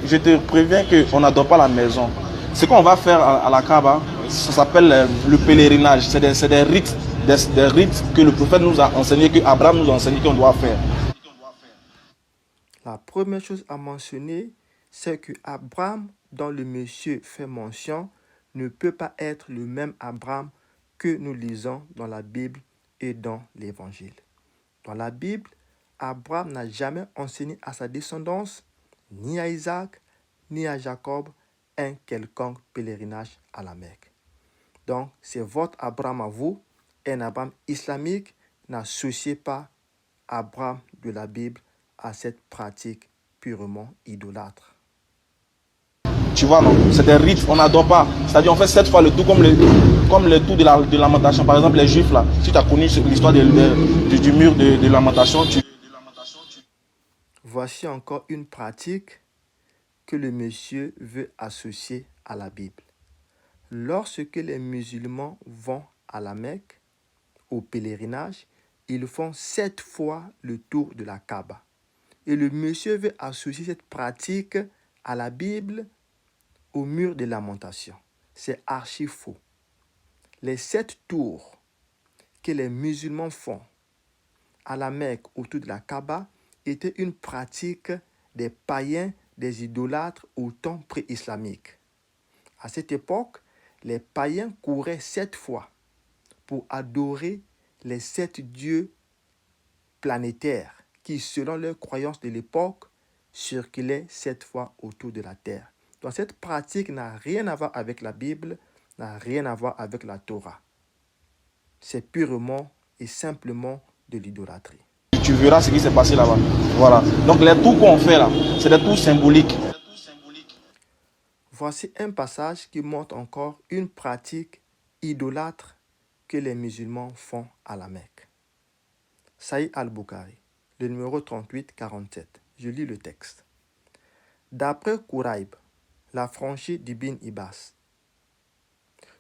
je te préviens qu'on n'adore pas la maison. Ce qu'on va faire à la Kaaba, ça s'appelle le pèlerinage. C'est des rites, des rites que le prophète nous a enseigné, que Abraham nous a enseigné qu'on doit faire. La première chose à mentionner, c'est que Abraham, dont le monsieur fait mention, ne peut pas être le même Abraham que nous lisons dans la Bible et dans l'Évangile. Dans la Bible, Abraham n'a jamais enseigné à sa descendance, ni à Isaac, ni à Jacob, un quelconque pèlerinage à la Mecque. Donc, c'est votre Abraham à vous, un Abraham islamique. N'associez pas Abraham de la Bible à cette pratique purement idolâtre. Tu vois, non? C'est des rites, on n'adore pas. C'est-à-dire, on fait 7 fois le tout comme le tout de lamentation. Par exemple, les Juifs, là, si tu as connu l'histoire du mur de lamentation, Voici encore une pratique que le monsieur veut associer à la Bible. Lorsque les musulmans vont à la Mecque, au pèlerinage, ils font 7 fois le tour de la Kaaba. Et le monsieur veut associer cette pratique à la Bible, au mur de lamentation. C'est archi faux. Les 7 tours que les musulmans font à la Mecque autour de la Kaaba étaient une pratique des païens, des idolâtres au temps pré-islamique. À cette époque, les païens couraient 7 fois pour adorer les 7 dieux planétaires qui, selon leurs croyances de l'époque, circulaient 7 fois autour de la Terre. Donc cette pratique n'a rien à voir avec la Bible, n'a rien à voir avec la Torah. C'est purement et simplement de l'idolâtrie. tu verras ce qui s'est passé là-bas. Voilà. Donc les tours qu'on fait là, c'est des tours symboliques. Voici un passage qui montre encore une pratique idolâtre que les musulmans font à la Mecque. Sahih al-Bukhari, le numéro 3847. Je lis le texte. D'après Quraib, la franchise d'Ibn Ibas,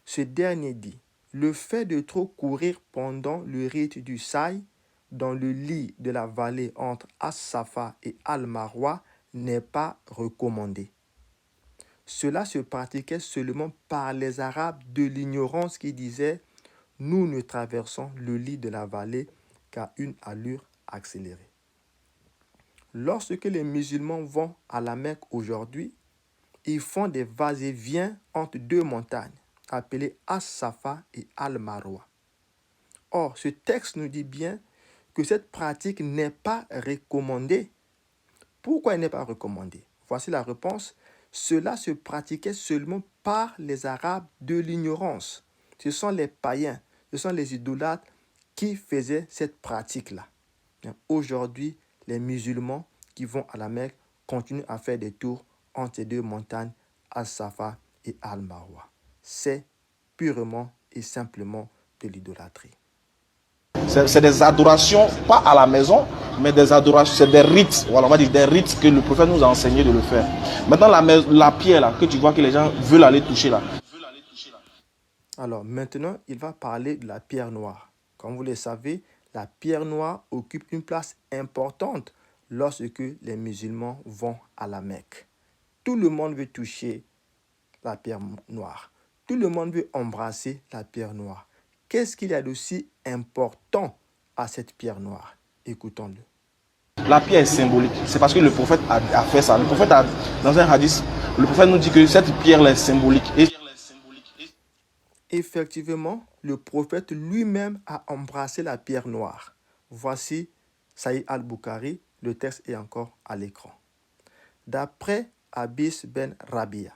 ce dernier dit, le fait de trop courir pendant le rite du Saï dans le lit de la vallée entre As-Safa et Al-Marwa n'est pas recommandé. Cela se pratiquait seulement par les Arabes de l'ignorance qui disaient « Nous ne traversons le lit de la vallée qu'à une allure accélérée ». Lorsque les musulmans vont à la Mecque aujourd'hui, ils font des va-et-vient entre 2 montagnes, appelées As-Safa et Al-Marwa. Or, ce texte nous dit bien que cette pratique n'est pas recommandée. Pourquoi elle n'est pas recommandée? Voici la réponse. Cela se pratiquait seulement par les Arabes de l'ignorance. Ce sont les païens, ce sont les idolâtres qui faisaient cette pratique-là. Aujourd'hui, les musulmans qui vont à la Mecque continuent à faire des tours entre ces 2 montagnes, As-Safa et Al-Marwa. C'est purement et simplement de l'idolâtrie. C'est des adorations, pas à la maison, mais des adorations, c'est des rites. Voilà, on va dire des rites que le prophète nous a enseigné de le faire. Maintenant, la pierre là, que tu vois que les gens veulent aller toucher là. Alors maintenant, il va parler de la pierre noire. Comme vous le savez, la pierre noire occupe une place importante lorsque les musulmans vont à la Mecque. Tout le monde veut toucher la pierre noire. Tout le monde veut embrasser la pierre noire. Qu'est-ce qu'il y a d'aussi important à cette pierre noire? Écoutons-le. La pierre est symbolique. C'est parce que le prophète a fait ça. Le prophète dans un hadith, le prophète nous dit que cette pierre est symbolique. Et effectivement, le prophète lui-même a embrassé la pierre noire. Voici Sahih al-Bukhari, le texte est encore à l'écran. D'après Abis ben Rabia,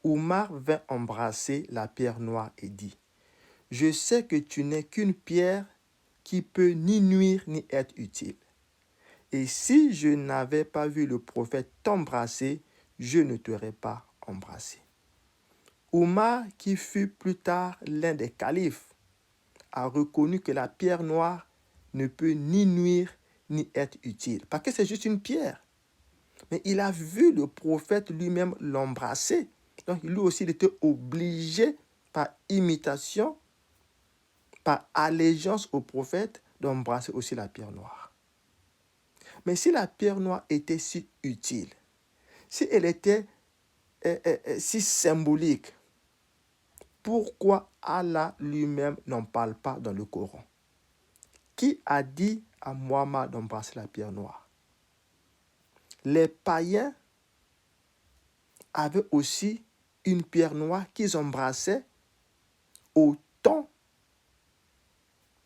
Oumar vint embrasser la pierre noire et dit, « Je sais que tu n'es qu'une pierre qui peut ni nuire ni être utile. Et si je n'avais pas vu le prophète t'embrasser, je ne t'aurais pas embrassé. » Oumar, qui fut plus tard l'un des califes, a reconnu que la pierre noire ne peut ni nuire ni être utile, parce que c'est juste une pierre. Mais il a vu le prophète lui-même l'embrasser. Donc lui aussi, il était obligé, par imitation, par allégeance au prophète, d'embrasser aussi la pierre noire. Mais si la pierre noire était si utile, si elle était si symbolique, pourquoi Allah lui-même n'en parle pas dans le Coran? Qui a dit à Muhammad d'embrasser la pierre noire? Les païens avaient aussi une pierre noire qu'ils embrassaient au temps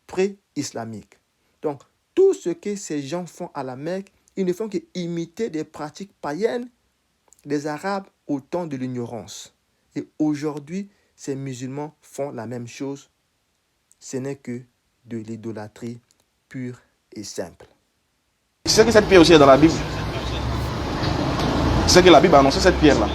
pré-islamique. Donc, tout ce que ces gens font à la Mecque, ils ne font qu'imiter des pratiques païennes des Arabes au temps de l'ignorance. Et aujourd'hui, ces musulmans font la même chose. Ce n'est que de l'idolâtrie pure et simple. Tu sais que cette pierre aussi est dans la Bible. Tu sais que la Bible a annoncé cette pierre-là.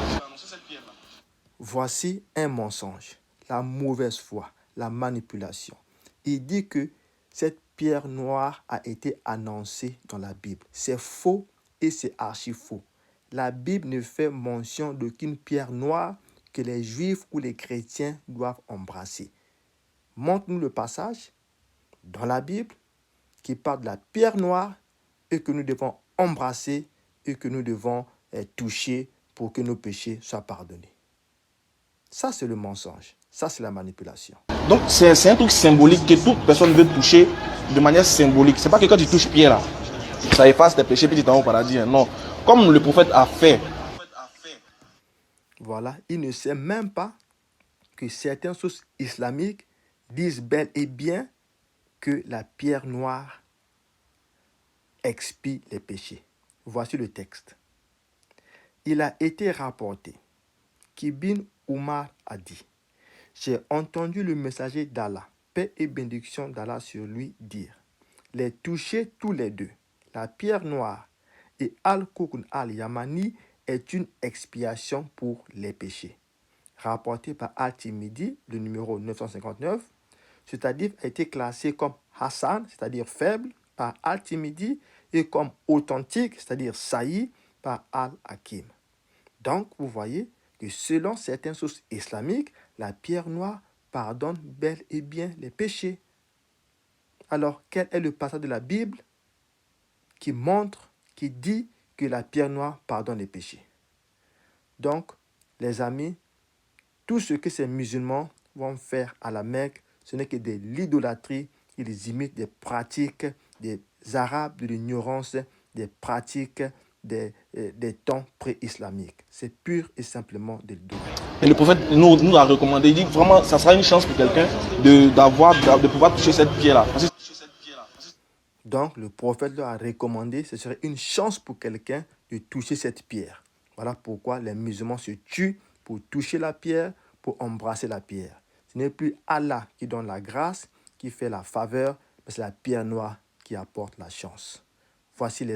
Voici un mensonge, la mauvaise foi, la manipulation. Il dit que cette pierre noire a été annoncée dans la Bible. C'est faux et c'est archi faux. La Bible ne fait mention d'aucune pierre noire que les Juifs ou les chrétiens doivent embrasser. Montre-nous le passage dans la Bible qui parle de la pierre noire et que nous devons embrasser et que nous devons toucher pour que nos péchés soient pardonnés. Ça, c'est le mensonge. Ça, c'est la manipulation. Donc, c'est un truc symbolique que toute personne veut toucher de manière symbolique. C'est pas que quand tu touches pierre là, ça efface tes péchés puis tu t'en vas au paradis. Hein. Non. Comme le prophète a fait. Voilà, il ne sait même pas que certaines sources islamiques disent bel et bien que la pierre noire expie les péchés. Voici le texte. Il a été rapporté qu'Ibn Umar a dit: j'ai entendu le messager d'Allah, paix et bénédiction d'Allah sur lui, dire: les toucher tous les deux, la pierre noire et Al-Qur'an al-Yamani, est une expiation pour les péchés. Rapporté par Al-Tirmidhi, le numéro 959, c'est-à-dire a été classé comme Hassan, c'est-à-dire faible, par Al-Tirmidhi, et comme authentique, c'est-à-dire Sahih, par Al-Hakim. Donc, vous voyez que selon certaines sources islamiques, la pierre noire pardonne bel et bien les péchés. Alors, quel est le passage de la Bible qui montre, qui dit que la pierre noire pardonne les péchés? Donc, les amis, tout ce que ces musulmans vont faire à la Mecque, ce n'est que de l'idolâtrie. Ils imitent des pratiques des Arabes, de l'ignorance, des pratiques des temps pré-islamiques. C'est pur et simplement de l'idolâtrie. Et le prophète nous a recommandé, il dit vraiment, ça sera une chance pour quelqu'un de pouvoir toucher cette pierre-là. Donc, le prophète leur a recommandé, ce serait une chance pour quelqu'un de toucher cette pierre. Voilà pourquoi les musulmans se tuent pour toucher la pierre, pour embrasser la pierre. Ce n'est plus Allah qui donne la grâce, qui fait la faveur, mais c'est la pierre noire qui apporte la chance. Voici les